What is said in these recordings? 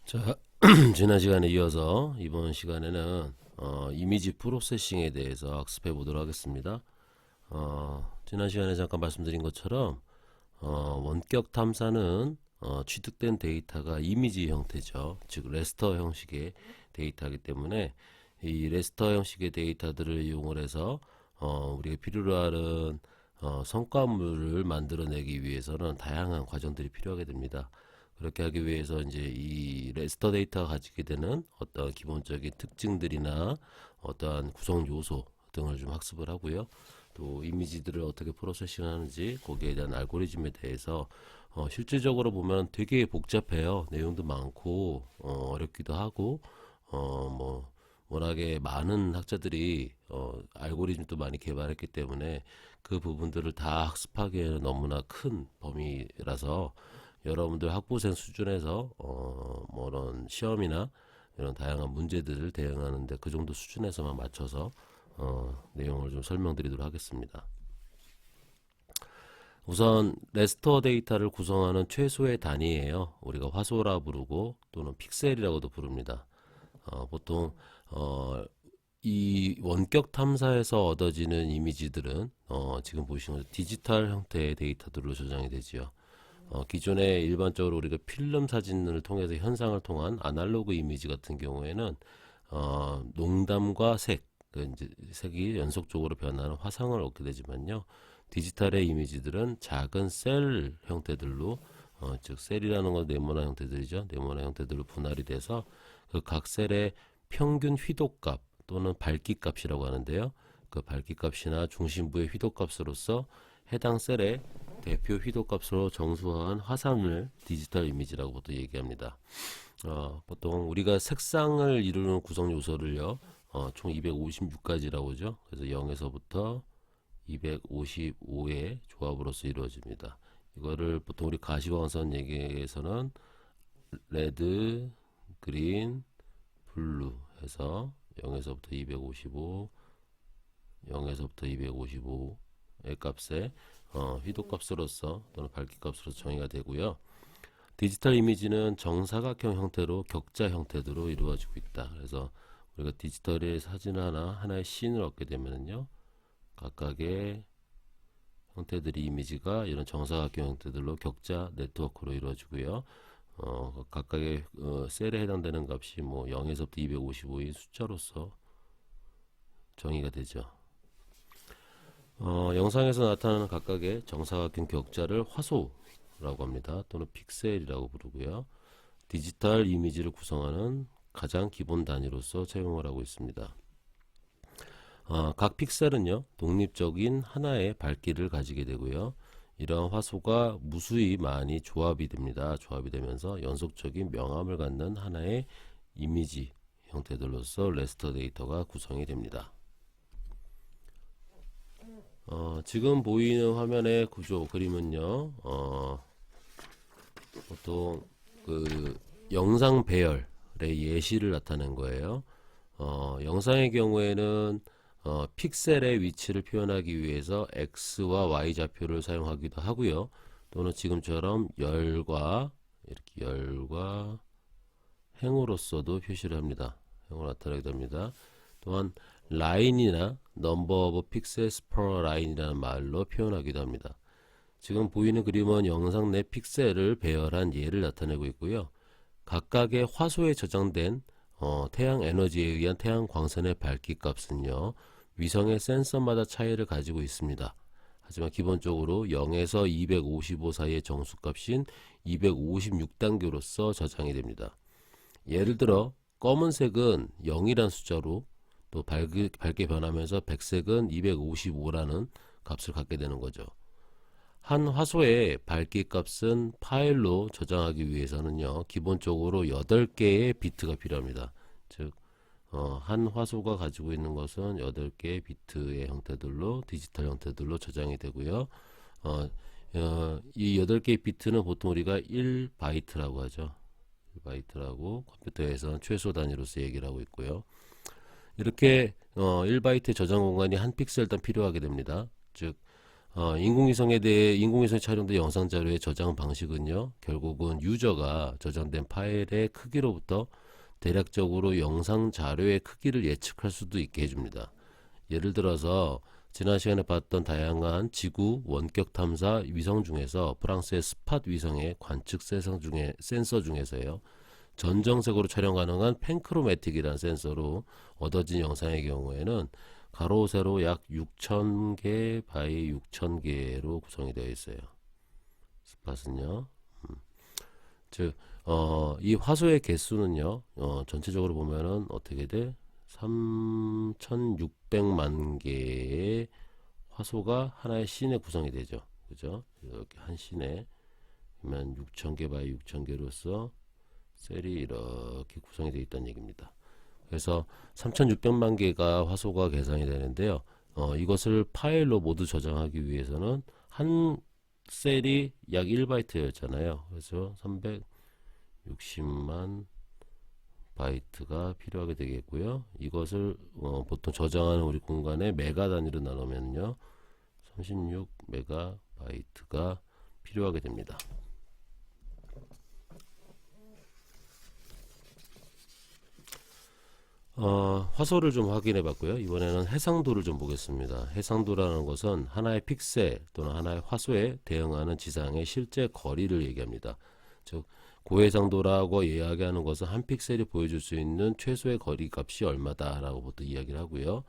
자, 지난 시간에 이어서 이번 시간에는 이미지 프로세싱에 대해서 학습해 보도록 하겠습니다. 지난 시간에 잠깐 말씀드린 것처럼 원격 탐사는 취득된 데이터가 이미지 형태죠. 즉 레스터 형식의 데이터이기 때문에 이 레스터 형식의 데이터들을 이용을 해서 우리가 필요로 하는 성과물을 만들어내기 위해서는 다양한 과정들이 필요하게 됩니다. 그렇게 하기 위해서 이제 이 레스터 데이터가 가지게 되는 어떤 기본적인 특징들이나 어떠한 구성 요소 등을 좀 학습을 하고요. 또 이미지들을 어떻게 프로세싱 하는지 거기에 대한 알고리즘에 대해서 실질적으로 보면 되게 복잡해요. 내용도 많고 어렵기도 하고 뭐 워낙에 많은 학자들이 알고리즘도 많이 개발했기 때문에 그 부분들을 다 학습하기에는 너무나 큰 범위라서 여러분들 학부생 수준에서 뭐 이런 시험이나 이런 다양한 문제들을 대응하는데 그 정도 수준에서만 맞춰서 내용을 좀 설명드리도록 하겠습니다. 우선 레스터 데이터를 구성하는 최소의 단위예요. 우리가 화소라 부르고 또는 픽셀이라고도 부릅니다. 보통 이 원격 탐사에서 얻어지는 이미지들은 지금 보시는 디지털 형태의 데이터들로 저장이 되지요. 기존에 일반적으로 우리가 필름 사진을 통해서 현상을 통한 아날로그 이미지 같은 경우에는 농담과 색, 그 이제 색이 연속적으로 변하는 화상을 얻게 되지만요. 디지털의 이미지들은 작은 셀 형태들로 즉 셀이라는 건 네모난 형태들이죠. 네모난 형태들로 분할이 돼서 그 각 셀의 평균 휘도값 또는 밝기값이라고 하는데요. 그 밝기값이나 중심부의 휘도값으로서 해당 셀의 대표 휘도값으로 정수화한 화상을 디지털 이미지라고 보통 얘기합니다. 보통 우리가 색상을 이루는 구성 요소를요, 총 256가지라고 하죠. 그래서 0에서부터 255의 조합으로서 이루어집니다. 이거를 보통 우리 가시광선 얘기에서는 레드, 그린, 블루 해서 0에서부터 255, 0에서부터 255의 값에 휘도값으로서 또는 밝기값으로 정의가 되고요. 디지털 이미지는 정사각형 형태로 격자 형태로 이루어지고 있다. 그래서 우리가 디지털의 사진 하나의 씬을 얻게 되면요, 각각의 형태들이 이미지가 이런 정사각형 형태들로 격자 네트워크로 이루어지고요. 각각의 셀에 해당되는 값이 뭐 0에서부터 255인 숫자로서 정의가 되죠. 영상에서 나타나는 각각의 정사각형 격자를 화소라고 합니다. 또는 픽셀이라고 부르고요. 디지털 이미지를 구성하는 가장 기본 단위로서 채용을 하고 있습니다. 각 픽셀은요, 독립적인 하나의 밝기를 가지게 되고요. 이러한 화소가 무수히 많이 조합이 됩니다. 조합이 되면서 연속적인 명암을 갖는 하나의 이미지 형태들로서 레스터 데이터가 구성이 됩니다. 지금 보이는 화면의 구조 그림은요, 보통 그 영상 배열의 예시를 나타낸 거예요. 영상의 경우에는 픽셀의 위치를 표현하기 위해서 X와 Y 좌표를 사용하기도 하고요. 또는 지금처럼 열과 이렇게 열과 행으로서도 표시를 합니다. 행으로 나타나기도 합니다. 또한 라인이나 넘버 오브 픽셀스 퍼 라인이라는 말로 표현하기도 합니다. 지금 보이는 그림은 영상 내 픽셀을 배열한 예를 나타내고 있고요. 각각의 화소에 저장된 태양 에너지에 의한 태양 광선의 밝기 값은요, 위성의 센서마다 차이를 가지고 있습니다. 하지만 기본적으로 0에서 255 사이의 정수값인 256단계로서 저장이 됩니다. 예를 들어 검은색은 0이란 숫자로 또 밝게 변하면서 백색은 255라는 값을 갖게 되는 거죠. 한 화소의 밝기 값은 파일로 저장하기 위해서는요, 기본적으로 8개의 비트가 필요합니다. 즉, 한 화소가 가지고 있는 것은 8개의 비트의 형태들로, 디지털 형태들로 저장이 되고요. 이 8개의 비트는 보통 우리가 1바이트라고 하죠. 1바이트라고 컴퓨터에서는 최소 단위로서 얘기를 하고 있고요. 이렇게 1바이트 저장 공간이 한 픽셀당 필요하게 됩니다. 즉 인공위성에 촬영된 영상 자료의 저장 방식은요, 결국은 유저가 저장된 파일의 크기로부터 대략적으로 영상 자료의 크기를 예측할 수도 있게 해줍니다. 예를 들어서 지난 시간에 봤던 다양한 지구 원격 탐사 위성 중에서 프랑스의 스팟 위성의 관측 센서 중에서요, 전정색으로 촬영 가능한 펜크로매틱이라는 센서로 얻어진 영상의 경우에는 가로 세로 약 6,000개 바이 6,000개로 구성이 되어 있어요. 스팟은요. 즉, 이 화소의 개수는요, 전체적으로 보면은 어떻게 돼? 3,600만 개의 화소가 하나의 씬에 구성이 되죠. 그죠? 이렇게 한 씬에 그러면 6,000개 바이 6,000개로서 셀이 이렇게 구성이 되어 있다는 얘기입니다. 그래서 3,600만 개가 화소가 계산이 되는데요. 이것을 파일로 모두 저장하기 위해서는 한 셀이 약 1바이트였잖아요. 그래서 360만 바이트가 필요하게 되겠고요. 이것을 보통 저장하는 우리 공간에 메가 단위로 나누면요, 36 메가 바이트가 필요하게 됩니다. 화소를 좀 확인해 봤고요. 이번에는 해상도를 좀 보겠습니다. 해상도라는 것은 하나의 픽셀 또는 하나의 화소에 대응하는 지상의 실제 거리를 얘기합니다. 즉, 고해상도라고 이야기하는 것은 한 픽셀이 보여줄 수 있는 최소의 거리 값이 얼마다라고 보통 이야기를 하고요.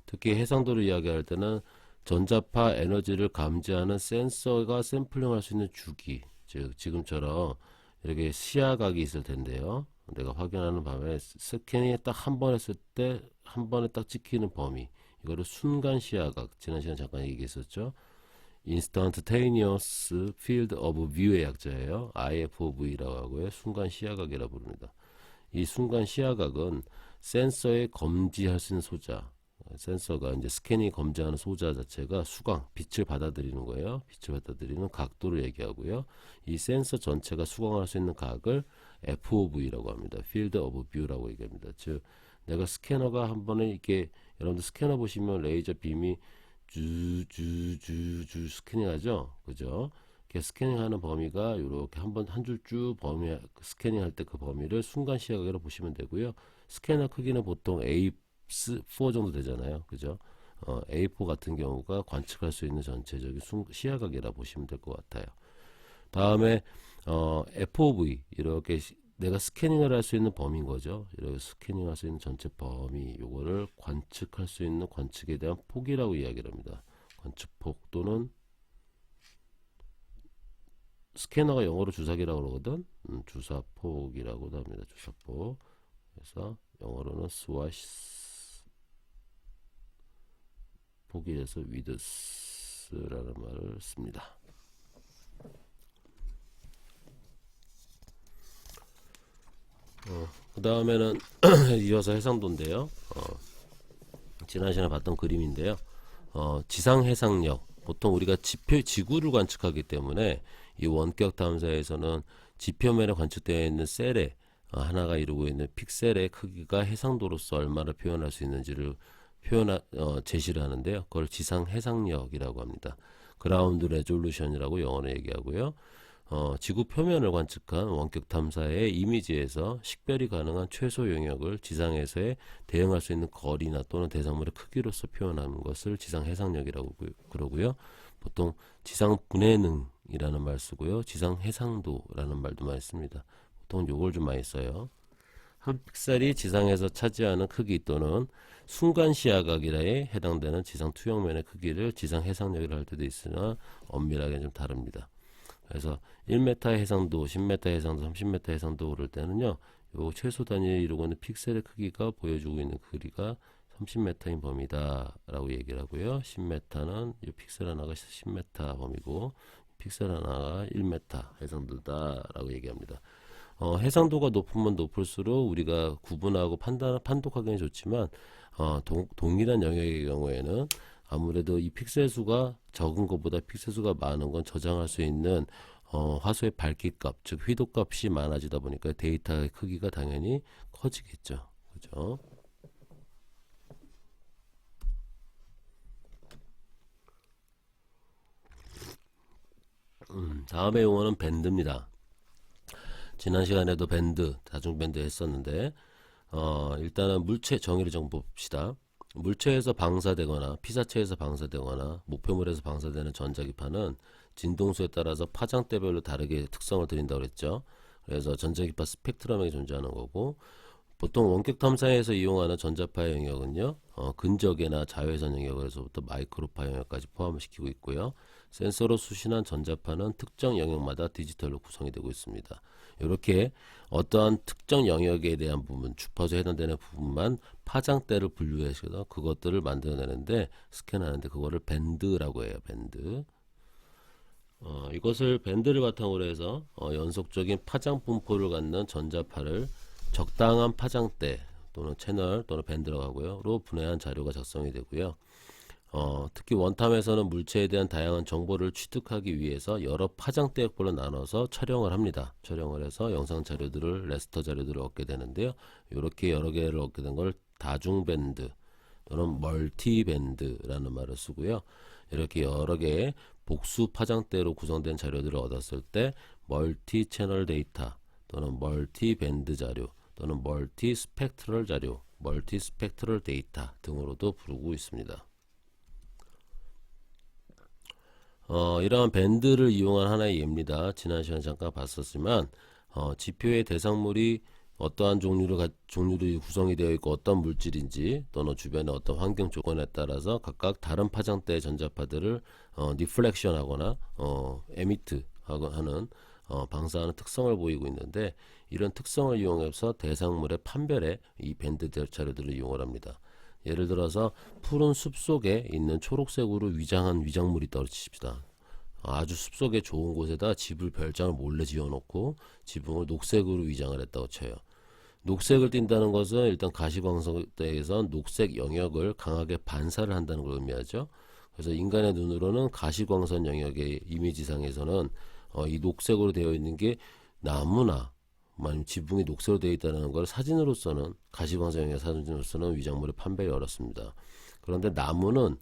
특히 해상도를 이야기할 때는 전자파 에너지를 감지하는 센서가 샘플링할 수 있는 주기, 즉 지금처럼 이렇게 시야각이 있을 텐데요. 내가 확인하는 밤에 스캐닝에 딱 한 번 했을 때 한 번에 딱 찍히는 범위, 이거를 순간 시야각, 지난 시간 잠깐 얘기했었죠. Instantaneous Field of View의 약자예요. IFOV라고 하고요. 순간 시야각이라고 부릅니다. 이 순간 시야각은 센서에 검지할 수 있는 소자, 센서가 이제 스캐닝 검지하는 소자 자체가 수광, 빛을 받아들이는 거예요. 빛을 받아들이는 각도를 얘기하고요. 이 센서 전체가 수광할 수 있는 각을 FOV라고 합니다. Field of View라고 얘기합니다. 즉, 내가 스캐너가 한 번에 이렇게, 여러분들 스캐너 보시면 레이저 빔이 주 스캐닝하죠, 그죠? 이렇게 스캐닝하는 범위가 이렇게 한 줄 쭉 범위 스캐닝할 때 그 범위를 순간 시야각으로 보시면 되고요. 스캐너 크기는 보통 A4 정도 되잖아요, 그죠? A4 같은 경우가 관측할 수 있는 전체적인 시야각이라 보시면 될 것 같아요. 다음에 FOV, 이렇게 내가 스캐닝을 할 수 있는 범위인 거죠. 이렇게 스캐닝할 수 있는 전체 범위, 요거를 관측할 수 있는 관측에 대한 폭이라고 이야기를 합니다. 관측폭 또는 스캐너가 영어로 주사기라고 그러거든. 주사폭이라고도 합니다. 주사폭. 그래서 영어로는 스와시 폭이에서 위드스라는 말을 씁니다. 그 다음에는 이어서 해상도인데요. 지난 시간에 봤던 그림인데요. 지상 해상력, 보통 우리가 지구를 관측하기 때문에 이 원격 탐사에서는 지표면에 관측되어 있는 셀에 하나가 이루고 있는 픽셀의 크기가 해상도로서 얼마나 표현할 수 있는지를 제시를 하는데요. 그걸 지상 해상력이라고 합니다. 그라운드 레졸루션이라고 영어로 얘기하고요. 지구 표면을 관측한 원격 탐사의 이미지에서 식별이 가능한 최소 영역을 지상에서의 대응할 수 있는 거리나 또는 대상물의 크기로서 표현하는 것을 지상 해상력이라고 그러고요. 보통 지상 분해능이라는 말 쓰고요. 지상 해상도라는 말도 많이 씁니다. 보통 요걸 좀 많이 써요. 한 픽셀이 지상에서 차지하는 크기 또는 순간 시야각이라에 해당되는 지상 투영면의 크기를 지상 해상력이라 할 때도 있으나 엄밀하게 좀 다릅니다. 그래서 1m 해상도, 10m 해상도, 30m 해상도 그럴 때는요, 요 최소 단위를 이루고 있는 픽셀의 크기가 보여주고 있는 거리가 30m인 범위다 라고 얘기를 하고요. 10m는 이 픽셀 하나가 10m 범위고 픽셀 하나가 1m 해상도다 라고 얘기합니다. 해상도가 높으면 높을수록 우리가 구분하고 판독하기는 좋지만 동일한 영역의 경우에는 아무래도 이 픽셀 수가 적은 것보다 픽셀 수가 많은 건 저장할 수 있는 화소의 밝기값, 즉 휘도값이 많아지다 보니까 데이터의 크기가 당연히 커지겠죠. 그죠? 다음의 용어는 밴드입니다. 지난 시간에도 밴드, 다중밴드 했었는데 일단은 물체 정의를 좀 봅시다. 물체에서 방사되거나 피사체에서 방사되거나 목표물에서 방사되는 전자기파는 진동수에 따라서 파장대별로 다르게 특성을 드린다고 그랬죠. 그래서 전자기파 스펙트럼이 존재하는 거고, 보통 원격 탐사에서 이용하는 전자파 영역은요, 근적외나 자외선 영역에서부터 마이크로파 영역까지 포함을 시키고 있고요. 센서로 수신한 전자파는 특정 영역마다 디지털로 구성이 되고 있습니다. 이렇게 어떠한 특정 영역에 대한 부분, 주파수에 해당되는 부분만 파장대를 분류해서 그것들을 만들어내는데, 스캔하는데 그거를 밴드라고 해요. 밴드. 이것을 밴드를 바탕으로 해서 연속적인 파장 분포를 갖는 전자파를 적당한 파장대 또는 채널 또는 밴드라고 하고요.로 분해한 자료가 작성이 되고요. 특히 원탐에서는 물체에 대한 다양한 정보를 취득하기 위해서 여러 파장대역별로 나눠서 촬영을 합니다. 촬영을 해서 영상 자료들을 레스터 자료들을 얻게 되는데요. 이렇게 여러 개를 얻게 된 걸 다중밴드 또는 멀티밴드라는 말을 쓰고요. 이렇게 여러 개의 복수 파장대로 구성된 자료들을 얻었을 때 멀티 채널 데이터 또는 멀티 밴드 자료 또는 멀티 스펙트럴 자료, 멀티 스펙트럴 데이터 등으로도 부르고 있습니다. 이러한 밴드를 이용한 하나의 예입니다. 지난 시간에 잠깐 봤었지만 지표의 대상물이 어떠한 종류로 구성이 되어 있고 어떤 물질인지 또는 주변의 어떤 환경 조건에 따라서 각각 다른 파장대의 전자파들을 리플렉션 하거나 에미트 하는 방사하는 특성을 보이고 있는데, 이런 특성을 이용해서 대상물의 판별에 이 밴드 자료들을 이용을 합니다. 예를 들어서 푸른 숲 속에 있는 초록색으로 위장한 위장물이 있다고 칩시다. 아주 숲속에 좋은 곳에다 집을 별장을 몰래 지어놓고 지붕을 녹색으로 위장을 했다고 쳐요. 녹색을 띈다는 것은 일단 가시광선대에서 녹색 영역을 강하게 반사를 한다는 걸 의미하죠. 그래서 인간의 눈으로는 가시광선 영역의 이미지상에서는 이 녹색으로 되어 있는 게 나무나 아니면 지붕이 녹색으로 되어 있다는 걸 사진으로서는, 가시광선 영역 사진으로서는 위장물의 판별이 어렵습니다. 그런데 나무는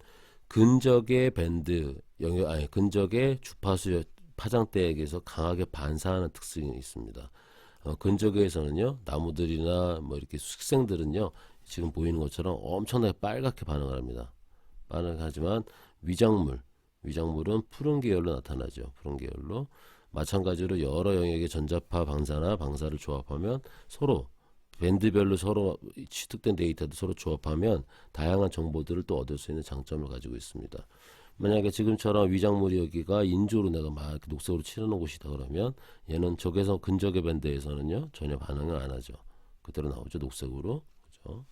근적의 밴드 영역, 아니 근적의 주파수 파장대에게서 강하게 반사하는 특성이 있습니다. 근적에서는요, 나무들이나 뭐 이렇게 숙생들은요, 지금 보이는 것처럼 엄청나게 빨갛게 반응을 합니다. 반응하지만 위장물은 푸른 계열로 나타나죠. 푸른 계열로. 마찬가지로 여러 영역의 전자파 방사나 방사를 조합하면 서로 밴드별로 서로 취득된 데이터도 서로 조합하면 다양한 정보들을 또 얻을 수 있는 장점을 가지고 있습니다. 만약에 지금처럼 위장물이 여기가 인조로 내가 막 이렇게 녹색으로 칠해놓은 곳이다 그러면 얘는 적외선 근적의 밴드에서는요 전혀 반응을 안 하죠. 그대로 나오죠, 녹색으로. 그죠?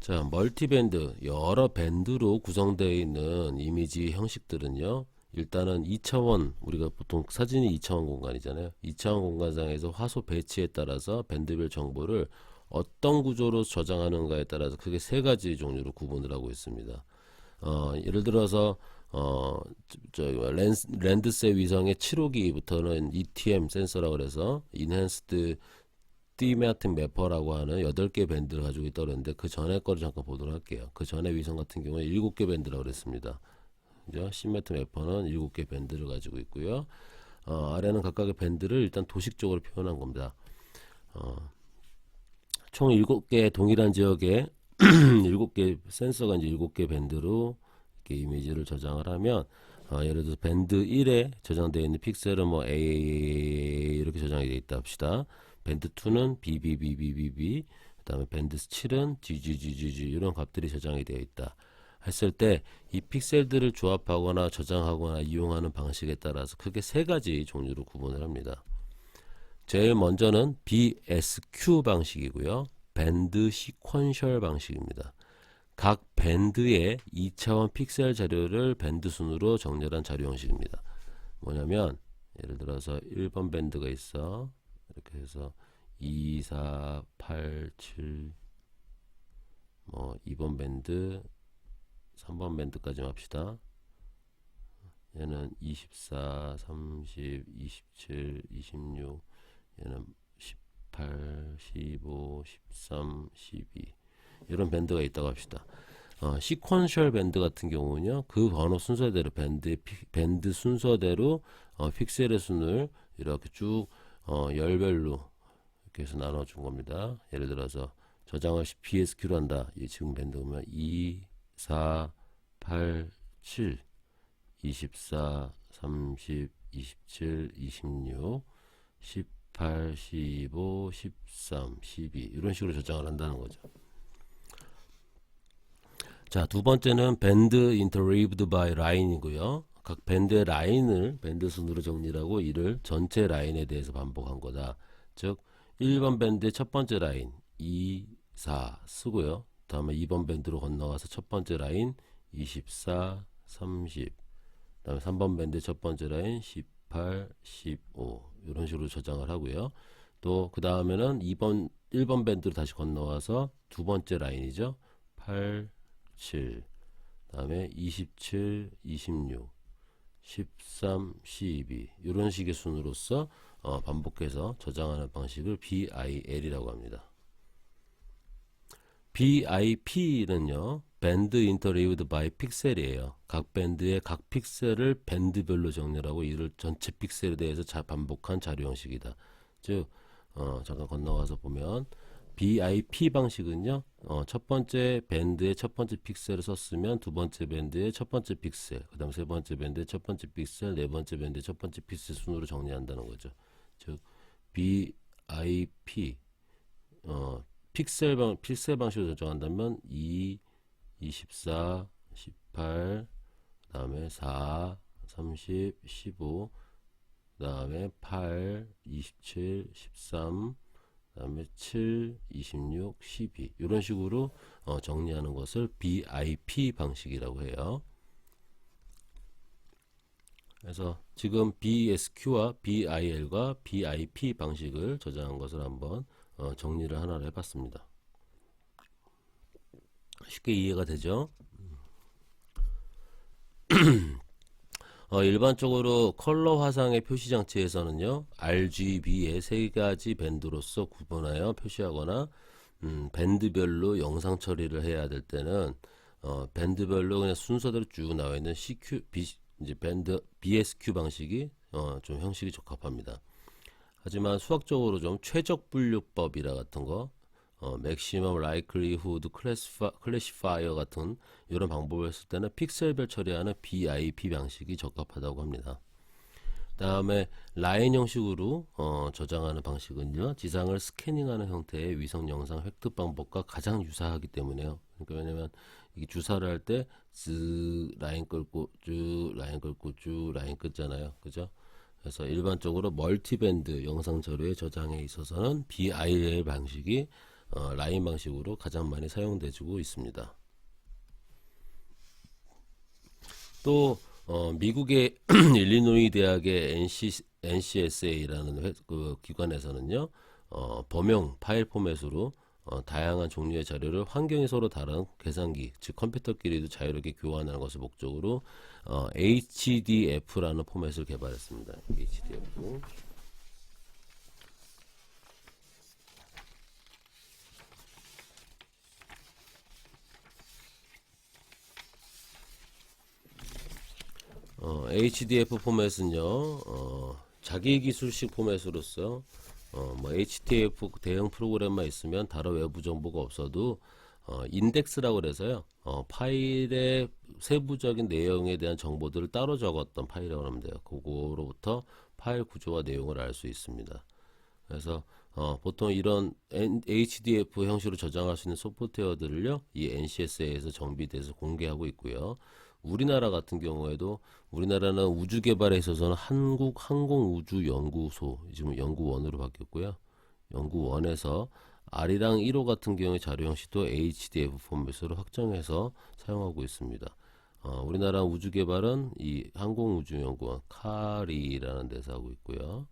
자, 멀티밴드, 여러 밴드로 구성되어 있는 이미지 형식들은요, 일단은 2차원, 우리가 보통 사진이 2차원 공간이잖아요. 2차원 공간상에서 화소 배치에 따라서 밴드별 정보를 어떤 구조로 저장하는가에 따라서 크게 세 가지 종류로 구분을 하고 있습니다. 예를 들어서 랜드세 위성의 7호기부터는 ETM 센서라고 그래서 Enhanced Thematic Mapper라고 하는 8개 밴드를 가지고 있다고 그랬는데, 그 전에 거를 잠깐 보도록 할게요. 그 전에 위성 같은 경우에 7개 밴드라고 그랬습니다. 그죠? 시메트 매퍼는 7개 밴드를 가지고 있고요. 아래는 각각의 밴드를 일단 도식적으로 표현한 겁니다. 총 7개 동일한 지역에 7개 센서가 이제 7개 밴드로 이렇게 이미지를 저장을 하면, 예를 들어서 밴드 1에 저장되어 있는 픽셀은 뭐 A 이렇게 저장이 되어 있다 합시다. 밴드 2는 BBBBBB, 그 다음에 밴드 7은 GGGGG 이런 값들이 저장이 되어 있다 했을 때, 이 픽셀들을 조합하거나 저장하거나 이용하는 방식에 따라서 크게 세 가지 종류로 구분을 합니다. 제일 먼저는 BSQ 방식이고요. 밴드 시퀀셜 방식입니다. 각 밴드의 2차원 픽셀 자료를 밴드 순으로 정렬한 자료 형식입니다. 뭐냐면 예를 들어서 1번 밴드가 있어. 이렇게 해서 2, 4, 8, 7 뭐 2번 밴드 3번 밴드까지 합시다. 얘는 24, 30, 27, 26, 얘는 18, 15, 13, 12. 이런 밴드가 있다고 합시다. 시퀀셜 밴드 같은 경우는요, 그 번호 순서대로 밴드 순서대로 픽셀의 순을 이렇게 쭉 열별로 이렇게 해서 나눠준 겁니다. 예를 들어서 저장을 BSQ로 한다. 이 지금 밴드 보면 2, 4, 8, 7, 24, 30, 27, 26, 18, 15, 13, 12 이런 식으로 저장을 한다는 거죠. 자, 두 번째는 밴드 interleaved by line이고요. 각 밴드의 라인을 밴드 순으로 정리를 하고 이를 전체 라인에 대해서 반복한 거다. 즉 1번 밴드의 첫 번째 라인 2, 4 쓰고요. 다음에 2번 밴드로 건너가서 첫 번째 라인 24, 30 다음에 3번 밴드의 첫 번째 라인 18, 15 이런 식으로 저장을 하고요. 또 그 다음에는 1번 밴드로 다시 건너와서 두 번째 라인이죠. 8, 7 다음에 27, 26 13, 12 이런 식의 순으로서 반복해서 저장하는 방식을 BIL이라고 합니다. BIP는요 밴드 인터리브드 바이 픽셀이에요. 각 밴드의 각 픽셀을 밴드별로 정렬하고 이를 전체 픽셀에 대해서 반복한 자료 형식이다. 즉 잠깐 건너가서 보면 BIP 방식은요 첫 번째 밴드의 첫 번째 픽셀을 썼으면 두 번째 밴드의 첫 번째 픽셀, 그 다음 세 번째 밴드의 첫 번째 픽셀, 네 번째 밴드의 첫 번째 픽셀 순으로 정리한다는 거죠. 즉 BIP 픽셀 방식으로 저장한다면 2, 24, 18, 그 다음에 4, 30, 15, 그 다음에 8, 27, 13, 그 다음에 7, 26, 12 이런 식으로 정리하는 것을 BIP 방식이라고 해요. 그래서 지금 BSQ와 BIL과 BIP 방식을 저장한 것을 한번 정리를 하나로 해봤습니다. 쉽게 이해가 되죠? 일반적으로 컬러 화상의 표시 장치에서는요 RGB의 세 가지 밴드로서 구분하여 표시하거나 밴드별로 영상 처리를 해야 될 때는 밴드별로 그냥 순서대로 쭉 나와 있는 이제 밴드 BSQ 방식이 좀 형식이 적합합니다. 하지만 수학적으로 좀 최적 분류법이라 같은 거 maximum likelihood classifier 같은 이런 방법을 쓸 때는 픽셀별 처리하는 BIP 방식이 적합하다고 합니다. 다음에 라인 형식으로 저장하는 방식은요 지상을 스캐닝하는 형태의 위성 영상 획득 방법과 가장 유사하기 때문에요. 그러니까 왜냐면 이게 주사를 할 때 라인 끌고 쭉 라인 끌고 쭉 라인 끊잖아요, 그죠? 그래서 일반적으로 멀티밴드 영상 자료의 저장에 있어서는 BIL 방식이 라인 방식으로 가장 많이 사용되고 있습니다. 또 미국의 일리노이 대학의 NCSA라는 그 기관에서는요 범용 파일 포맷으로 다양한 종류의 자료를 환경이 서로 다른 계산기 즉 컴퓨터끼리도 자유롭게 교환하는 것을 목적으로 HDF라는 포맷을 개발했습니다. HDF. HDF 포맷은요 자기 기술식 포맷으로서 뭐 HDF 대형 프로그램만 있으면 다른 외부 정보가 없어도 인덱스라고 그래서요 파일의 세부적인 내용에 대한 정보들을 따로 적었던 파일이라고 하면 돼요. 그거로부터 파일 구조와 내용을 알 수 있습니다. 그래서 보통 이런 HDF 형식으로 저장할 수 있는 소프트웨어들을요 이 NCSA에서 정비돼서 공개하고 있고요. 우리나라 같은 경우에도 우리나라는 우주 개발에 있어서는 한국항공우주연구소 지금 연구원으로 바뀌었고요. 연구원에서 아리랑 1호 같은 경우에 자료 형식도 HDF 포맷으로 확정해서 사용하고 있습니다. 우리나라 우주 개발은 이 항공우주연구원 카리라는 데서 하고 있고요.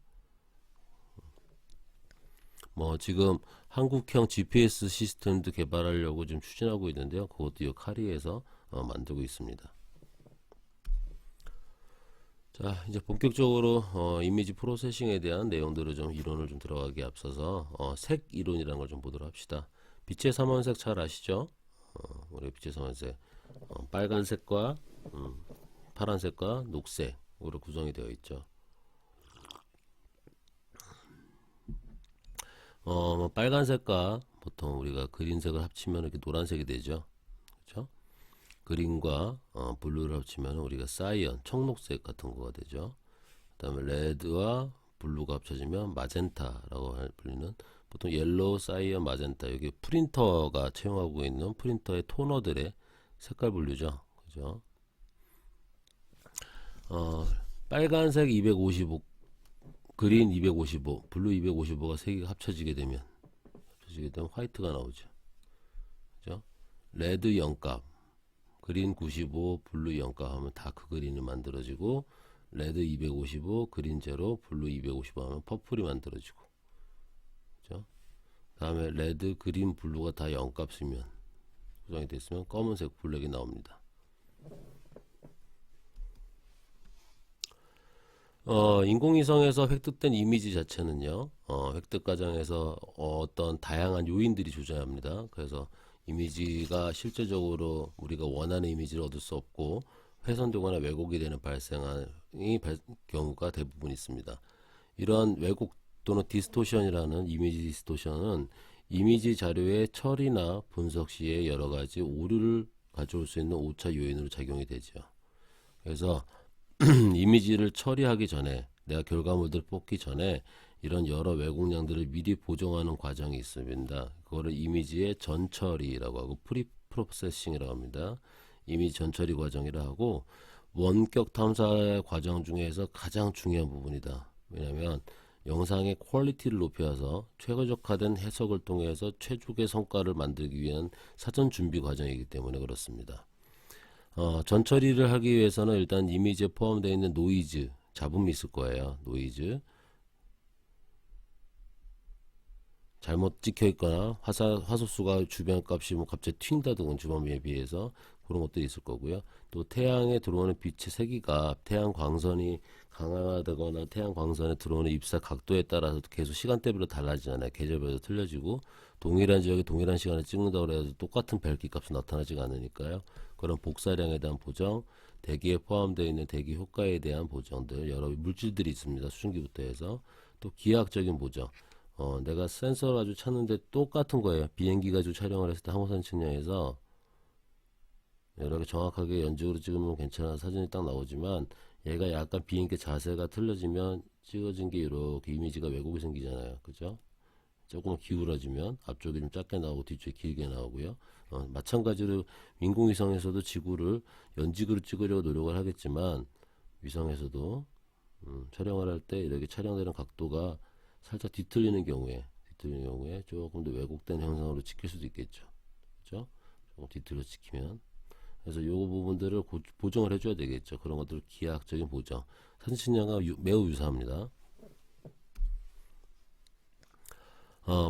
뭐 지금 한국형 GPS 시스템도 개발하려고 지금 추진하고 있는데요. 그것도 이 카리에서 만들고 있습니다. 자, 이제 본격적으로 이미지 프로세싱에 대한 내용들을 좀 이론을 좀 들어가기 앞서서 색 이론이라는 걸 좀 보도록 합시다. 빛의 삼원색 잘 아시죠? 우리 빛의 삼원색 빨간색과 파란색과 녹색으로 구성이 되어 있죠. 빨간색과 보통 우리가 그린색을 합치면 이렇게 노란색이 되죠. 그렇죠? 그린과 블루를 합치면 우리가 사이언, 청록색 같은 거가 되죠. 그 다음에 레드와 블루가 합쳐지면 마젠타라고 불리는 보통 옐로우, 사이언, 마젠타 여기 프린터가 채용하고 있는 프린터의 토너들의 색깔 분류죠. 그죠? 빨간색 255, 그린 255, 블루 255가 세 개가 합쳐지게 되면 화이트가 나오죠. 그죠? 레드 0값, 그린 95, 블루 0값 하면 다크 그린이 만들어지고 레드 255, 그린 제로, 블루 255 하면 퍼플이 만들어지고 그죠? 다음에 레드, 그린, 블루가 다 0값이면 구성이 됐으면 검은색 블랙이 나옵니다. 인공위성에서 획득된 이미지 자체는요, 획득 과정에서 어떤 다양한 요인들이 존재합니다. 그래서 이미지가 실제적으로 우리가 원하는 이미지를 얻을 수 없고 훼손되거나 왜곡이 되는 경우가 대부분 있습니다. 이러한 왜곡 또는 디스토션이라는 이미지 디스토션은 이미지 자료의 처리나 분석 시에 여러 가지 오류를 가져올 수 있는 오차 요인으로 작용이 되죠. 그래서 이미지를 처리하기 전에 내가 결과물들을 뽑기 전에 이런 여러 왜곡량들을 미리 보정하는 과정이 있습니다. 그거를 이미지의 전처리라고 하고 프리프로세싱이라고 합니다. 이미지 전처리 과정이라 하고 원격 탐사 과정 중에서 가장 중요한 부분이다. 왜냐하면 영상의 퀄리티를 높여서 최고적화된 해석을 통해서 최적의 성과를 만들기 위한 사전 준비 과정이기 때문에 그렇습니다. 전처리를 하기 위해서는 일단 이미지에 포함되어 있는 노이즈, 잡음이 있을 거예요. 노이즈. 잘못 찍혀 있거나 화소수가 주변 값이 뭐 갑자기 튄다든가 주변에 비해서 그런 것들이 있을 거고요. 또 태양에 들어오는 빛의 세기가 태양 광선이 강하다거나 태양 광선에 들어오는 입사 각도에 따라서 계속 시간대별로 달라지잖아요. 계절별로 틀려지고 동일한 지역에 동일한 시간에 찍는다고 해서 똑같은 밝기 값이 나타나지가 않으니까요. 그런 복사량에 대한 보정, 대기에 포함되어 있는 대기 효과에 대한 보정들 여러 물질들이 있습니다. 수증기부터 해서 또 기하학적인 보정. 내가 센서를 가지고 찾는데 똑같은 거예요. 비행기 가지고 촬영을 했을 때 항공사진 측량에서 이렇게 정확하게 연직으로 찍으면 괜찮아 사진이 딱 나오지만 얘가 약간 비행기 자세가 틀려지면 찍어진 게 이렇게 이미지가 왜곡이 생기잖아요. 그죠? 조금 기울어지면 앞쪽이 좀 작게 나오고 뒤쪽이 길게 나오고요. 마찬가지로 인공위성에서도 지구를 연직으로 찍으려고 노력을 하겠지만 위성에서도 촬영을 할 때 이렇게 촬영되는 각도가 살짝 뒤틀리는 경우에 조금 더 왜곡된 형상으로 찍힐 수도 있겠죠. 그죠? 조금 뒤틀려 찍히면 그래서 요 부분들을 보정을 해줘야 되겠죠. 그런 것들 기하학적인 보정. 사진 측량과 매우 유사합니다.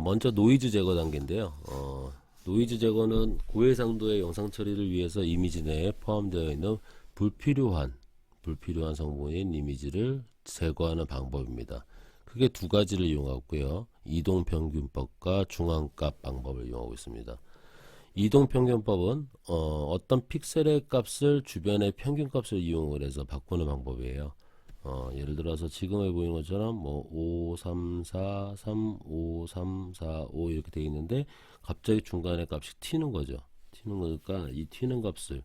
먼저 노이즈 제거 단계인데요. 노이즈 제거는 고해상도의 영상 처리를 위해서 이미지 내에 포함되어 있는 불필요한 성분인 이미지를 제거하는 방법입니다. 크게 두 가지를 이용하고요. 이동평균법과 중앙값 방법을 이용하고 있습니다. 이동평균법은 어떤 픽셀의 값을 주변의 평균값을 이용을 해서 바꾸는 방법이에요. 예를 들어서 지금 보이는 것처럼 뭐 5, 3, 4, 3, 5, 3, 4, 5 이렇게 되어 있는데 갑자기 중간에 값이 튀는 거죠. 튀는 거니까 이 튀는 값을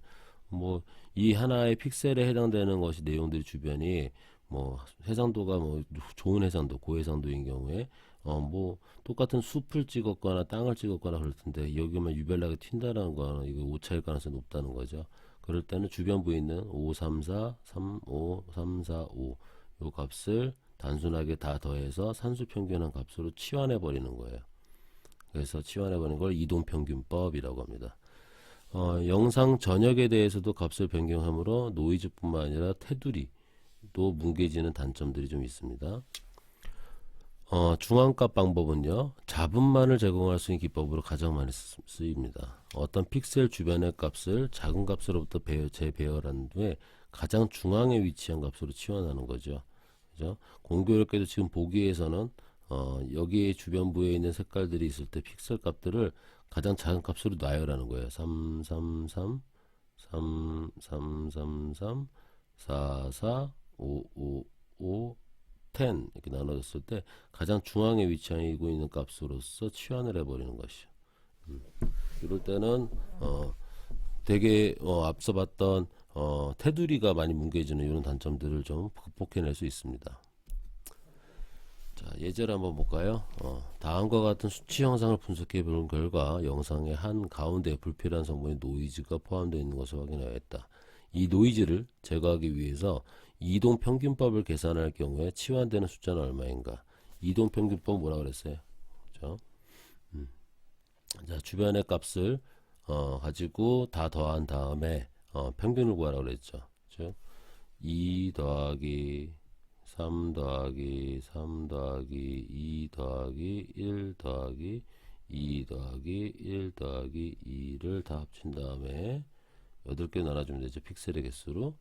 뭐 이 하나의 픽셀에 해당되는 것이 내용들이 주변이 뭐 해상도가 뭐 좋은 해상도, 고해상도인 경우에 뭐 똑같은 숲을 찍었거나 땅을 찍었거나 그럴 텐데 여기만 유별나게 튄다는 거는 이거 오차일 가능성이 높다는 거죠. 그럴 때는 주변부에 있는 5, 3, 4, 3, 5, 3, 4, 5 요 값을 단순하게 다 더해서 산수평균한 값으로 치환해 버리는 거예요. 그래서 치환해 버리는 걸 이동평균법이라고 합니다. 영상 전역에 대해서도 값을 변경함으로 노이즈뿐만 아니라 테두리도 뭉개지는 단점들이 좀 있습니다. 중앙값 방법은요, 잡음만을 제공할 수 있는 기법으로 가장 많이 쓰입니다. 어떤 픽셀 주변의 값을 작은 값으로부터 재배열한 후에 가장 중앙에 위치한 값으로 치환하는 거죠. 그죠? 공교롭게도 지금 보기에서는 여기에 주변부에 있는 색깔들이 있을 때 픽셀 값들을 가장 작은 값으로 놔요라는 거예요. 3, 3, 3, 3, 3, 3, 3, 4, 4, 5, 5, 5, 10 이렇게 나눠졌을 때 가장 중앙에 위치하고 있는 값으로서 치환을 해버리는 것이죠. 이럴 때는 되게 앞서 봤던 테두리가 많이 뭉개지는 이런 단점들을 좀 극복해낼 수 있습니다. 자, 예제를 한번 볼까요? 다음과 같은 수치 형상을 분석해 본 결과 영상의 한 가운데 불필요한 성분의 노이즈가 포함되어 있는 것을 확인하였다. 이 노이즈를 제거하기 위해서 이동평균법을 계산할 경우에 치환되는 숫자는 얼마인가? 이동평균법 뭐라 그랬어요? 그렇죠? 자, 주변의 값을 가지고 다 더한 다음에 평균을 구하라고 그랬죠. 즉 2 더하기 3 더하기 3 더하기 2 더하기 1 더하기 2 더하기 1 더하기 2를 다 합친 다음에 8개 나눠주면 되죠. 픽셀의 개수로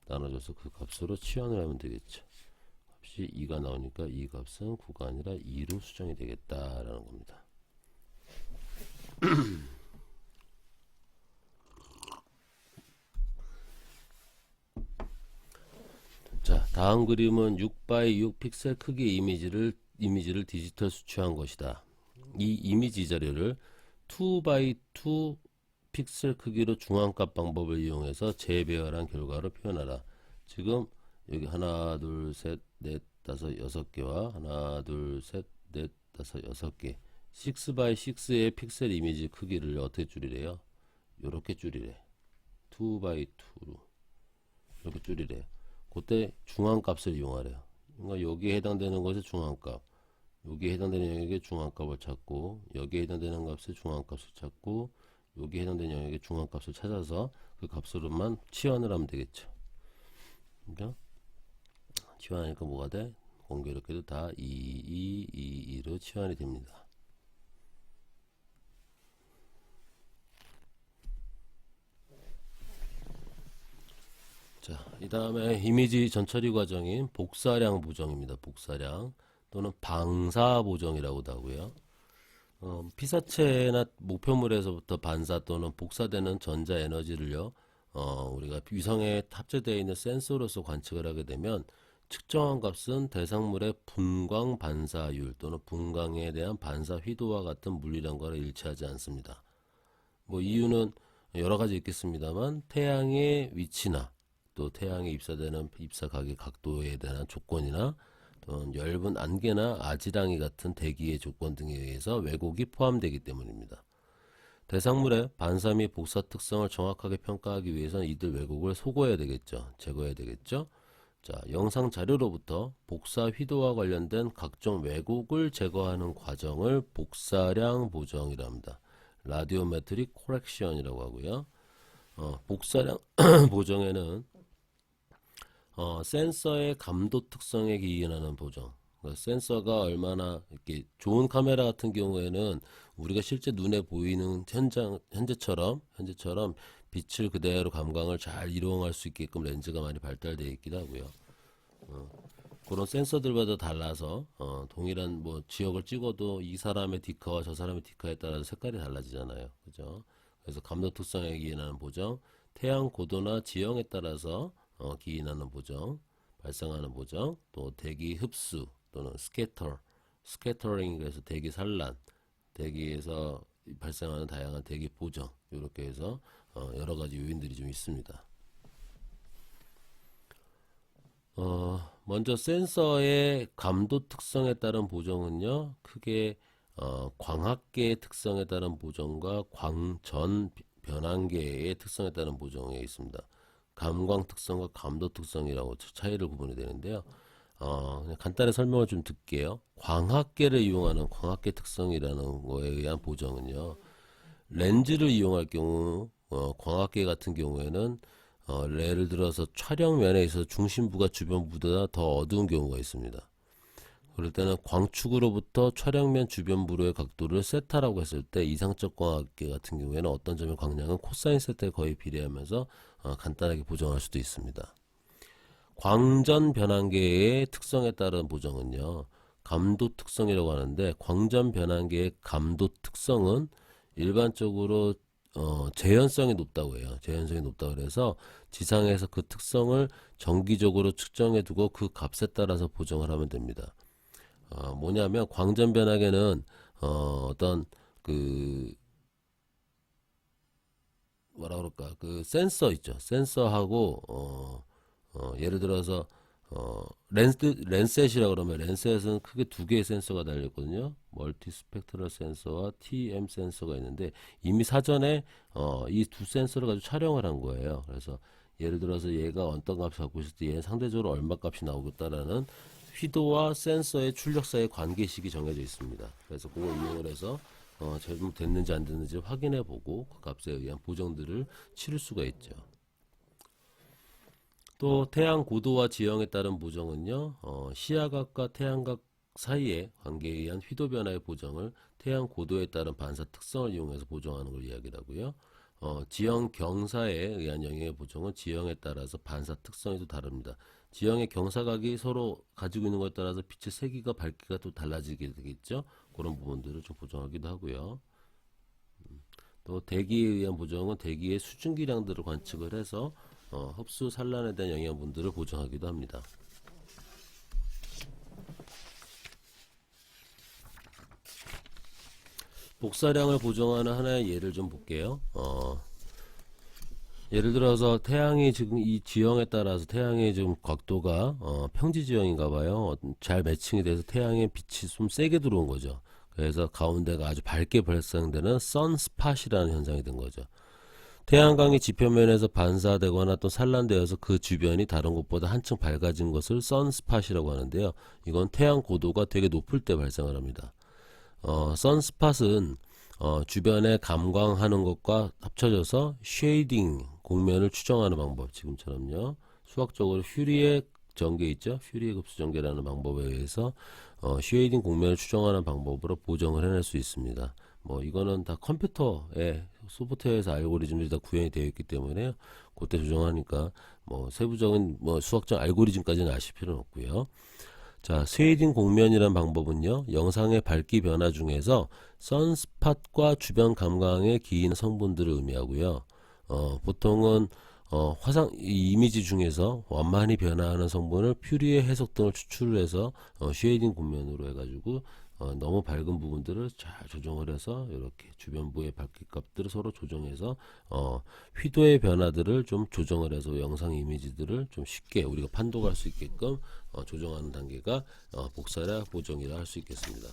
나눠줘서 그 값으로 치환을 하면 되겠죠. 값이 2가 나오니까 이 값은 9가 아니라 2로 수정이 되겠다라는 겁니다. 자, 다음 그림은 6x6 픽셀 크기의 이미지를 디지털 수치한 것이다. 이 이미지 자료를 2x2 픽셀 크기로 중앙값 방법을 이용해서 재배열한 결과로 표현하라. 지금 여기 하나, 둘, 셋, 넷, 다섯, 6개와 하나, 둘, 셋, 넷, 다섯, 6개 6x6의 픽셀 이미지 크기를 어떻게 줄이래요? 이렇게 줄이래. 2x2로 이렇게 줄이래요. 그때 중앙값을 이용하래요. 그러니까 여기에 해당되는 것의 중앙값, 여기에 해당되는 영역의 중앙값을 찾고, 여기에 해당되는 값의 중앙값을 찾고, 여기에 해당되는 영역의 중앙값을 찾아서 그 값으로만 치환을 하면 되겠죠. 그러니까 치환하니까 뭐가 돼? 공교롭게도 다 2, 2, 2, 2로 치환이 됩니다. 자, 이 다음에 이미지 전처리 과정인 복사량 보정입니다. 복사량 또는 방사 보정이라고도 하고요. 피사체나 목표물에서부터 반사 또는 복사되는 전자 에너지를요, 우리가 위성에 탑재되어 있는 센서로서 관측을 하게 되면 측정한 값은 대상물의 분광 반사율 또는 분광에 대한 반사 휘도와 같은 물리량과 일치하지 않습니다. 뭐 이유는 여러 가지 있겠습니다만 태양의 위치나 또 태양에 입사되는 입사각의 각도에 대한 조건이나 또는 엷은 안개나 아지랑이 같은 대기의 조건 등에 의해서 왜곡이 포함되기 때문입니다. 대상물의 반사 및 복사 특성을 정확하게 평가하기 위해서는 이들 왜곡을 소거해야 되겠죠. 제거해야 되겠죠. 자, 영상 자료로부터 복사 휘도와 관련된 각종 왜곡을 제거하는 과정을 복사량 보정이라 합니다. 라디오메트릭 코렉션이라고 하고요. 복사량 보정에는 센서의 감도 특성에 기인하는 보정. 그러니까 센서가 얼마나 이렇게 좋은 카메라 같은 경우에는 우리가 실제 눈에 보이는 현재처럼 빛을 그대로 감광을 잘 이용할 수 있게끔 렌즈가 많이 발달되어 있기도 하고요. 그런 센서들마다 달라서 동일한 뭐 지역을 찍어도 이 사람의 디카와 저 사람의 디카에 따라서 색깔이 달라지잖아요. 그죠? 그래서 감도 특성에 기인하는 보정, 태양 고도나 지형에 따라서 기인하는 보정, 발생하는 보정, 또 대기 흡수 또는 스캐터링 그래서 대기 산란, 대기에서 발생하는 다양한 대기 보정 이렇게 해서 여러 가지 요인들이 좀 있습니다. 먼저 센서의 감도 특성에 따른 보정은요, 크게 광학계의 특성에 따른 보정과 광전 변환계의 특성에 따른 보정에 있습니다. 감광 특성과 감도 특성이라고 차이를 구분이 되는데요. 그냥 간단히 설명을 좀 드릴게요. 광학계를 이용하는 광학계 특성이라는 거에 의한 보정은요, 렌즈를 이용할 경우 광학계 같은 경우에는 예를 들어서 촬영면에 있어서 중심부가 주변부보다 더 어두운 경우가 있습니다. 그럴 때는 광축으로부터 촬영면 주변부로의 각도를 세타라고 했을 때 이상적 광학계 같은 경우에는 어떤 점의 광량은 코사인 세타에 거의 비례하면서 간단하게 보정할 수도 있습니다. 광전 변환계의 특성에 따른 보정은요, 감도 특성이라고 하는데 광전 변환계의 감도 특성은 일반적으로 재현성이 높다고 해요. 재현성이 높다고 그래서 지상에서 그 특성을 정기적으로 측정해 두고 그 값에 따라서 보정을 하면 됩니다. 뭐냐면 광전 변화계는 어떤 그 뭐라 그럴까 그 센서 있죠. 센서하고 예를 들어서 랜셋이라 그러면 랜셋은 크게 두 개의 센서가 달렸거든요. 멀티 스펙트럴 센서와 TM 센서가 있는데 이미 사전에 이 두 센서를 가지고 촬영을 한 거예요. 그래서 예를 들어서 얘가 어떤 값을 갖고 있을 때 얘는 상대적으로 얼마 값이 나오겠다라는 휘도와 센서의 출력 사이의 관계식이 정해져 있습니다. 그래서 그걸 이용을 해서 잘못됐는지 안 됐는지 확인해 보고 그 값에 의한 보정들을 치를 수가 있죠. 또 태양 고도와 지형에 따른 보정은요, 시야각과 태양각 사이의 관계에 의한 휘도 변화의 보정을 태양 고도에 따른 반사 특성을 이용해서 보정하는 걸 이야기하고요. 지형 경사에 의한 영역의 보정은 지형에 따라서 반사 특성이 또 다릅니다. 지형의 경사각이 서로 가지고 있는 것에 따라서 빛의 세기가 밝기가 또 달라지게 되겠죠. 그런 부분들을 좀 보정하기도 하고요. 또 대기에 의한 보정은 대기의 수증기량들을 관측을 해서 흡수 산란에 대한 영양분들을 보정하기도 합니다. 복사량을 보정하는 하나의 예를 좀 볼게요. 예를 들어서 태양이 지금 이 지형에 따라서 태양의 지금 각도가 평지 지형인가 봐요. 잘 매칭이 돼서 태양의 빛이 좀 세게 들어온 거죠. 그래서 가운데가 아주 밝게 발생되는 선스팟이라는 현상이 된 거죠. 태양광이 지표면에서 반사되거나 또 산란되어서 그 주변이 다른 곳보다 한층 밝아진 것을 선스팟이라고 하는데요. 이건 태양 고도가 되게 높을 때 발생을 합니다. 선스팟은 주변에 감광하는 것과 합쳐져서 쉐이딩 공면을 추정하는 방법, 지금처럼요. 수학적으로 퓨리의 전개 있죠. 퓨리의 급수 전개라는 방법에 의해서 쉐이딩 공면을 추정하는 방법으로 보정을 해낼 수 있습니다. 뭐 이거는 다 컴퓨터에 소프트웨어에서 알고리즘들이 다 구현이 되어 있기 때문에 그때 조정하니까 뭐 세부적인 뭐 수학적 알고리즘까지는 아실 필요는 없고요. 자, 쉐이딩 공면이라는 방법은요, 영상의 밝기 변화 중에서 선스팟과 주변 감광에 기인 성분들을 의미하고요. 보통은 이 이미지 중에서 완만히 변화하는 성분을 퓨리의 해석 등을 추출을 해서 쉐이딩 공면으로 해가지고 너무 밝은 부분들을 잘 조정을 해서 이렇게 주변부의 밝기 값들을 서로 조정해서 휘도의 변화들을 좀 조정을 해서 영상 이미지들을 좀 쉽게 우리가 판독할 수 있게끔 조정하는 단계가 복사량 보정이라 할 수 있겠습니다.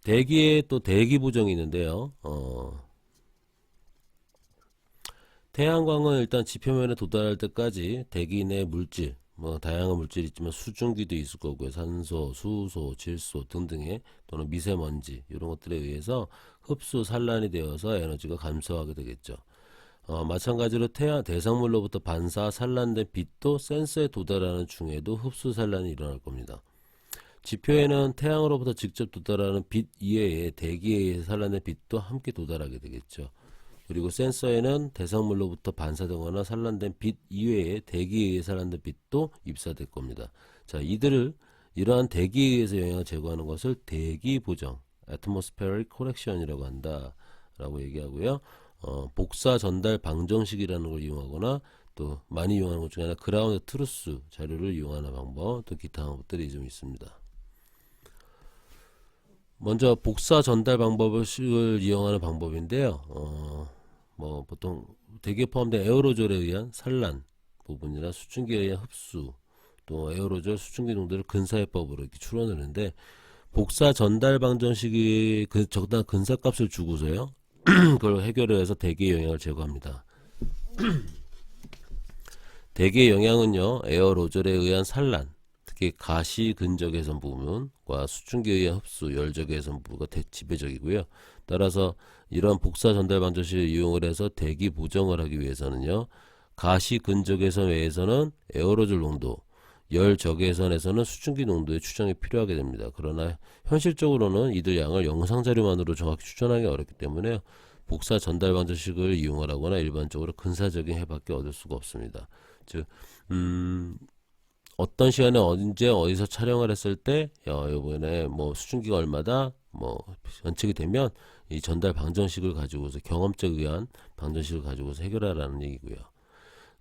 대기에 또 대기 보정이 있는데요. 태양광은 일단 지표면에 도달할 때까지 대기 내 물질, 뭐 다양한 물질이 있지만 수증기도 있을 거고요. 산소, 수소, 질소 등등의 또는 미세먼지 이런 것들에 의해서 흡수 산란이 되어서 에너지가 감소하게 되겠죠. 마찬가지로 태양 대상물로부터 반사 산란된 빛도 센서에 도달하는 중에도 흡수 산란이 일어날 겁니다. 지표에는 태양으로부터 직접 도달하는 빛 이외에 대기에 의해 산란된 빛도 함께 도달하게 되겠죠. 그리고 센서에는 대상물로부터 반사되거나 산란된 빛 이외에 대기에 의해 산란된 빛도 입사될 겁니다. 자, 이러한 대기에 의해서 영향을 제거하는 것을 대기 보정, atmospheric correction이라고 한다라고 얘기하고요. 복사 전달 방정식이라는 걸 이용하거나 또 많이 이용하는 것 중에 하나 그라운드 트루스 자료를 이용하는 방법, 또 기타 방법들이 좀 있습니다. 먼저 복사 전달 방법을 이용하는 방법인데요. 뭐 보통 대기에 포함된 에어로졸에 의한 산란 부분이나 수증기에 의한 흡수, 또 에어로졸 수증기 농도를 근사해법으로 이렇게 추론하는데 복사 전달 방정식이 적당한 근사값을 주고서요. 그걸 해결을 해서 대기의 영향을 제거합니다. 대기의 영향은요, 에어로졸에 의한 산란, 특히 가시 근적 개선 부분과 수증기에 의한 흡수, 열적 개선 부분가 지배적이고요. 따라서 이런 복사 전달 방정식을 이용을 해서 대기 보정을 하기 위해서는요, 가시 근적 개선 외에서는 에어로졸 농도, 열 적외선에서는 수증기 농도의 추정이 필요하게 됩니다. 그러나 현실적으로는 이들 양을 영상 자료만으로 정확히 추정하기 어렵기 때문에 복사 전달 방정식을 이용을 하거나 일반적으로 근사적인 해밖에 얻을 수가 없습니다. 즉 어떤 시간에 언제 어디서 촬영을 했을 때 이번에 뭐 수증기가 얼마다 뭐 관측이 되면 이 전달 방정식을 가지고서 경험적 의한 방정식을 가지고서 해결하라는 얘기고요.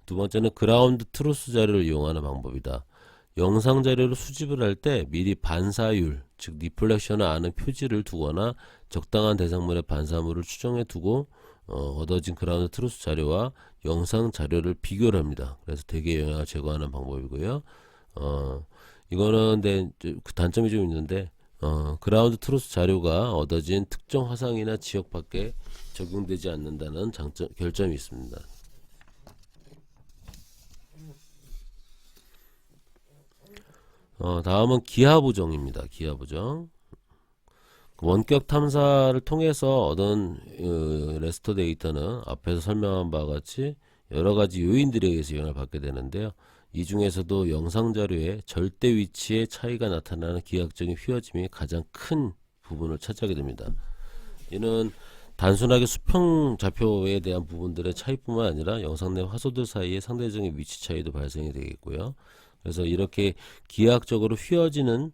두 번째는 그라운드 트루스 자료를 이용하는 방법이다. 영상 자료를 수집을 할 때 미리 반사율, 즉 리플렉션을 아는 표지를 두거나 적당한 대상물의 반사물을 추정해 두고 얻어진 그라운드 트루스 자료와 영상 자료를 비교를 합니다. 그래서 대개 영향을 제거하는 방법이고요. 이거는 근데 그 단점이 좀 있는데 그라운드 트루스 자료가 얻어진 특정 화상이나 지역 밖에 적용되지 않는다는 결점이 있습니다. 다음은 기하 보정입니다. 기하 보정. 원격 탐사를 통해서 얻은 레스터 데이터는 앞에서 설명한 바와 같이 여러 가지 요인들에 의해서 영향을 받게 되는데요. 이 중에서도 영상 자료의 절대 위치의 차이가 나타나는 기하학적인 휘어짐이 가장 큰 부분을 차지하게 됩니다. 이는 단순하게 수평 좌표에 대한 부분들의 차이뿐만 아니라 영상 내 화소들 사이의 상대적인 위치 차이도 발생이 되겠고요. 그래서 이렇게 기하학적으로 휘어지는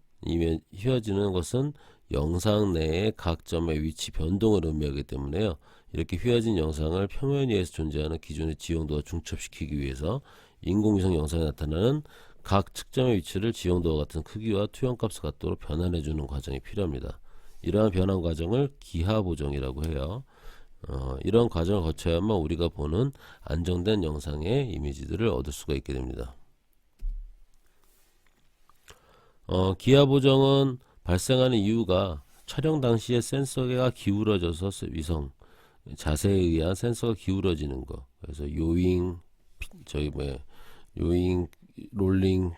것은 영상 내의 각 점의 위치 변동을 의미하기 때문에요. 이렇게 휘어진 영상을 표면 위에서 존재하는 기존의 지형도와 중첩시키기 위해서 인공위성 영상에 나타나는 각 측정의 위치를 지형도와 같은 크기와 투영값을 갖도록 변환해 주는 과정이 필요합니다. 이러한 변환 과정을 기하 보정이라고 해요. 이런 과정을 거쳐야만 우리가 보는 안정된 영상의 이미지들을 얻을 수가 있게 됩니다. 기하 보정은 발생하는 이유가 촬영 당시에 센서가 기울어져서 위성 자세에 의한 센서가 기울어지는 거. 그래서 요잉 롤링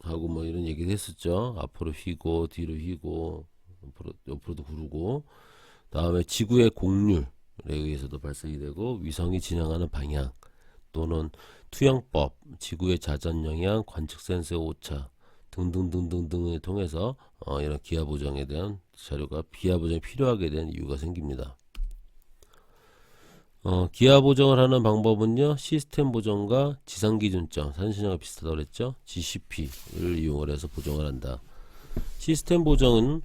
하고 뭐 이런 얘기를 했었죠. 앞으로 휘고 뒤로 휘고 옆으로도 구르고, 다음에 지구의 곡률에 의해서도 발생이 되고, 위성이 진행하는 방향 또는 투영법, 지구의 자전 영향, 관측 센서의 오차 등등등등등을 통해서 이런 기하 보정에 대한 자료가 기하 보정이 필요하게 된 이유가 생깁니다. 기하 보정을 하는 방법은요, 시스템 보정과 지상 기준점, 사진신호가 비슷하다고 그랬죠. GCP를 이용을 해서 보정을 한다. 시스템 보정은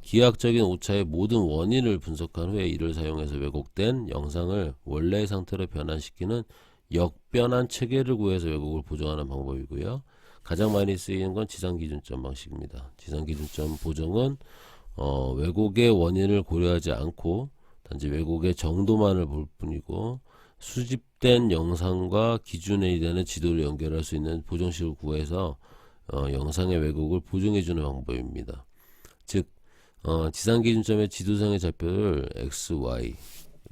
기하학적인 오차의 모든 원인을 분석한 후에 이를 사용해서 왜곡된 영상을 원래의 상태로 변환시키는 역변환 체계를 구해서 왜곡을 보정하는 방법이고요. 가장 많이 쓰이는 건 지상 기준점 방식입니다. 지상 기준점 보정은 왜곡의 원인을 고려하지 않고 단지 왜곡의 정도만을 볼 뿐이고, 수집된 영상과 기준에 되는 지도를 연결할 수 있는 보정식을 구해서 영상의 왜곡을 보정해주는 방법입니다. 즉 지상 기준점의 지도상의 좌표를 X, Y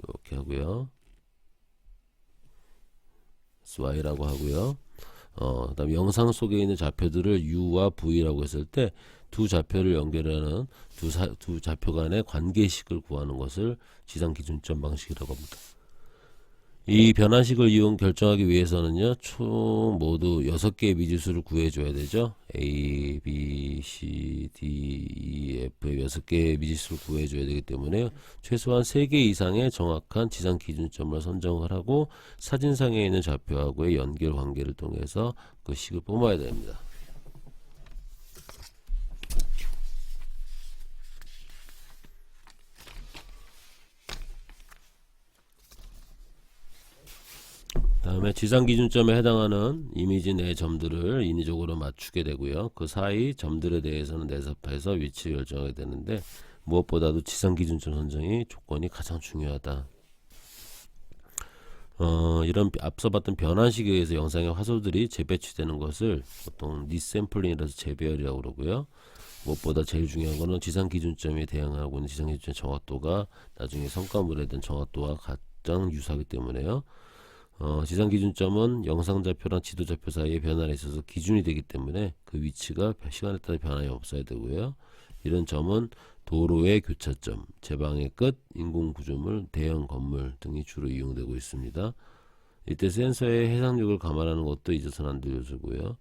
이렇게 하고요. XY라고 하고요. 그다음 영상 속에 있는 좌표들을 U와 V라고 했을 때 두 좌표를 연결하는 두 좌표 간의 관계식을 구하는 것을 지상 기준점 방식이라고 합니다. 이 변환식을 이용 결정하기 위해서는요, 총 모두 6개의 미지수를 구해줘야 되죠. A, B, C, D, E, F의 6개의 미지수를 구해줘야 되기 때문에 최소한 3개 이상의 정확한 지상 기준점을 선정을 하고 사진상에 있는 좌표하고의 연결 관계를 통해서 그 식을 뽑아야 됩니다. 다음에 지상 기준점에 해당하는 이미지 내 점들을 인위적으로 맞추게 되고요. 그 사이 점들에 대해서는 내삽해서 위치 결정하게 되는데, 무엇보다도 지상 기준점 선정이 조건이 가장 중요하다. 이런 앞서 봤던 변환식에 의해서 영상의 화소들이 재배치되는 것을 보통 리샘플링이라서 재배열이라고 그러고요. 무엇보다 제일 중요한 거는 지상 기준점에 대응하고 있는 지상 기준점의 정확도가 나중에 성과물에 대한 정확도와 가장 유사하기 때문에요. 지상 기준점은 영상 좌표랑 지도 좌표 사이의 변화에 있어서 기준이 되기 때문에 그 위치가 시간에 따라 변화가 없어야 되고요. 이런 점은 도로의 교차점, 제방의 끝, 인공구조물, 대형 건물 등이 주로 이용되고 있습니다. 이때 센서의 해상력을 감안하는 것도 잊어서는 안 될 요소고요.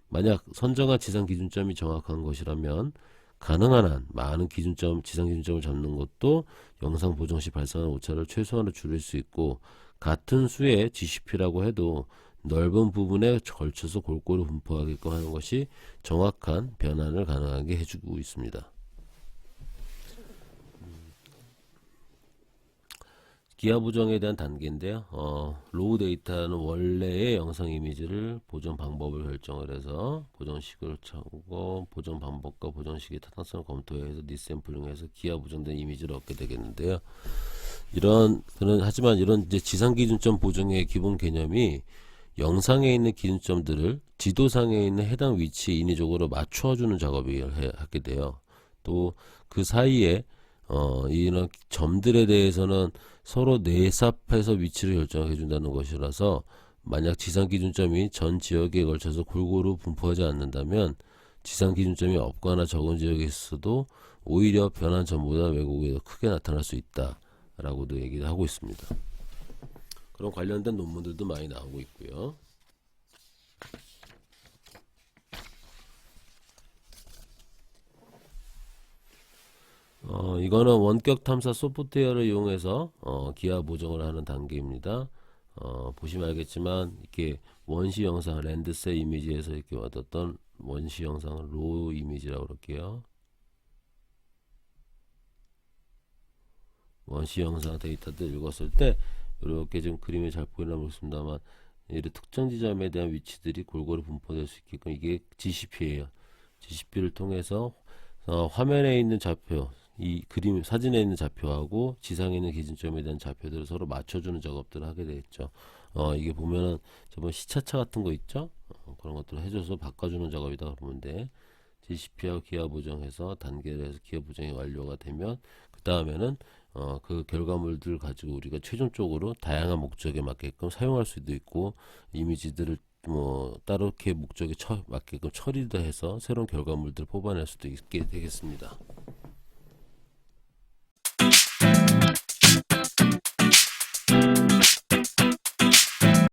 만약 선정한 지상 기준점이 정확한 것이라면 가능한 한 많은 지상 기준점을 잡는 것도 영상 보정 시 발생하는 오차를 최소한으로 줄일 수 있고, 같은 수의 GCP라고 해도 넓은 부분에 걸쳐서 골고루 분포하게끔 하는 것이 정확한 변환을 가능하게 해주고 있습니다. 기하 보정에 대한 단계인데요. 로우 데이터는 원래의 영상 이미지를 보정 방법을 결정을 해서 보정식을 찾고 보정 방법과 보정식의 타당성을 검토해서 리샘플링해서 기하 보정된 이미지를 얻게 되겠는데요. 하지만 이런 이제 지상 기준점 보정의 기본 개념이 영상에 있는 기준점들을 지도상에 있는 해당 위치에 인위적으로 맞춰주는 작업을 하게 돼요. 또 그 사이에 이런 점들에 대해서는 서로 내삽해서 위치를 결정해 준다는 것이라서 만약 지상 기준점이 전 지역에 걸쳐서 골고루 분포하지 않는다면 지상 기준점이 없거나 적은 지역에 있어도 오히려 변환 전보다 왜곡이 더 크게 나타날 수 있다 라고도 얘기를 하고 있습니다. 그런 관련된 논문들도 많이 나오고 있고요. 이거는 원격 탐사 소프트웨어를 이용해서 기하 보정을 하는 단계입니다. 보시면 알겠지만 이렇게 원시 영상 랜드셀 이미지에서 이렇게 얻었던 원시 영상을 로우 이미지라고 그럴게요. 원시 영상 데이터들 읽었을 때 이렇게 좀 그림이 잘 보이나 모르겠습니다만 이런 특정 지점에 대한 위치들이 골고루 분포될 수 있게끔 이게 GCP예요. GCP를 통해서 화면에 있는 좌표, 이 그림 사진에 있는 좌표하고 지상에 있는 기준점에 대한 좌표들을 서로 맞춰주는 작업들을 하게 되겠죠. 이게 보면은 저번 시차차 같은 거 있죠? 그런 것들을 해줘서 바꿔주는 작업이다 보면 돼. GCP하고 기하 보정해서 단계를 해서 기하 보정이 완료가 되면 그 다음에는 그 결과물들 가지고 우리가 최종적으로 다양한 목적에 맞게끔 사용할 수도 있고 이미지들을 뭐 따로 이렇게 목적에 맞게끔 처리도 해서 새로운 결과물들을 뽑아낼 수도 있게 되겠습니다.